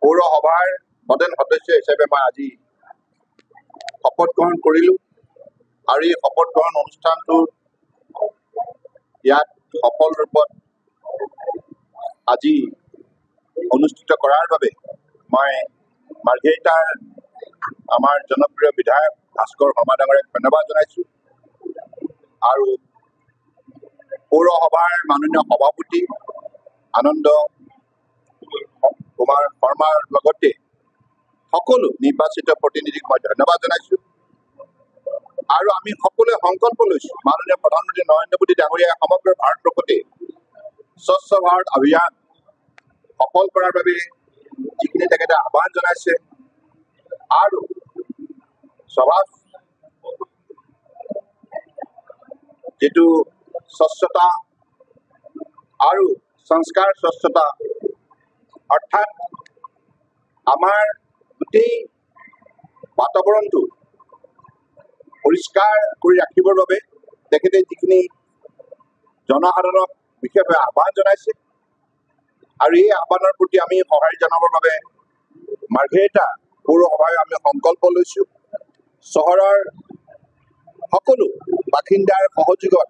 পৌৰসভাৰ সদন সদস্য হিচাপে মই আজি শপত গ্ৰহণ কৰিলোঁ আৰু এই শপত গ্ৰহণ অনুষ্ঠানটো ইয়াত সফল ৰূপত আজি অনুষ্ঠিত কৰাৰ বাবে মই মাৰ্ঘেৰিটাৰ আমাৰ জনপ্ৰিয় বিধায়ক ভাস্কৰ শৰ্মা ডাঙৰীয়াক ধন্যবাদ জনাইছোঁ আৰু পৌৰসভাৰ মাননীয় সভাপতি আনন্দ কুমাৰ শৰ্মাৰ লগতে সকলো নিৰ্বাচিত প্ৰতিনিধিক মই ধন্যবাদ জনাইছোঁ আৰু আমি সকলোৱে সংকল্প লৈছোঁ মাননীয় প্ৰধানমন্ত্ৰী নৰেন্দ্ৰ মোদী ডাঙৰীয়াই সমগ্ৰ ভাৰতবৰ্ষতে স্বচ্ছ ভাৰত অভিযান সফল কৰাৰ বাবে যিখিনি তেখেতে আহ্বান জনাইছে আৰু স্বভাৱ যেটো স্বচ্ছতা আৰু সংস্কাৰ স্বচ্ছতা অৰ্থাৎ আমাৰ গোটেই বাতাবৰণটো পৰিষ্কাৰ কৰি ৰাখিবৰ বাবে তেখেতে যিখিনি জনসাধাৰণক বিশেষভাৱে আহ্বান জনাইছে আৰু এই আহ্বানৰ প্ৰতি আমি সঁহাৰি জনাবৰ বাবে মাৰ্ঘেৰিটা পৌৰসভাই আমি সংকল্প লৈছোঁ চহৰৰ সকলো বাসিন্দাৰ সহযোগত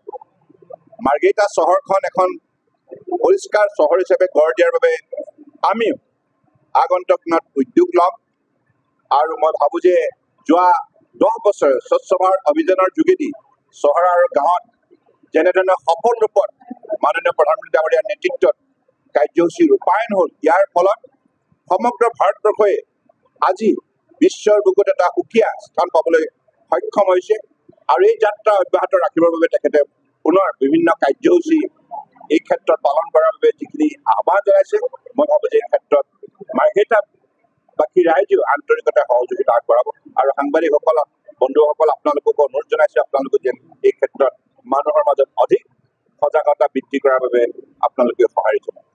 মাৰ্ঘেৰিটা চহৰখন এখন পৰিষ্কাৰ চহৰ হিচাপে গঢ় দিয়াৰ বাবে আমিও আগন্তুক দিনত উদ্যোগ ল'ম আৰু মই ভাবোঁ যে যোৱা 10 বছৰ স্বচ্ছ ভাৰত অভিযানৰ যোগেদি চহৰ আৰু গাঁৱত যেনেধৰণে সফল ৰূপত মাননীয় প্ৰধানমন্ত্ৰী ডাঙৰীয়াৰ নেতৃত্বত কাৰ্যসূচী ৰূপায়ণ হ'ল ইয়াৰ ফলত সমগ্ৰ ভাৰতবৰ্ষই আজি বিশ্বৰ বুকুত এটা সুকীয়া স্থান পাবলৈ সক্ষম হৈছে আৰু এই যাত্ৰা অব্যাহত ৰাখিবৰ বাবে তেখেতে পুনৰ বিভিন্ন কাৰ্যসূচী এই ক্ষেত্ৰত পালন কৰাৰ বাবে যিখিনি আহ্বান জনাইছে মই ভাবোঁ যে এই ক্ষেত্ৰত মাৰ্ঘেৰিটাবাসী ৰাইজেও আন্তৰিকতা সহযোগিতা আগবঢ়াব আৰু সাংবাদিকসকল বন্ধুসকল আপোনালোকক অনুৰোধ জনাইছোঁ আপোনালোকে যেন এই ক্ষেত্ৰত মানুহৰ মাজত অধিক সজাগতা বৃদ্ধি কৰাৰ বাবে আপোনালোকে সঁহাৰি জনায়।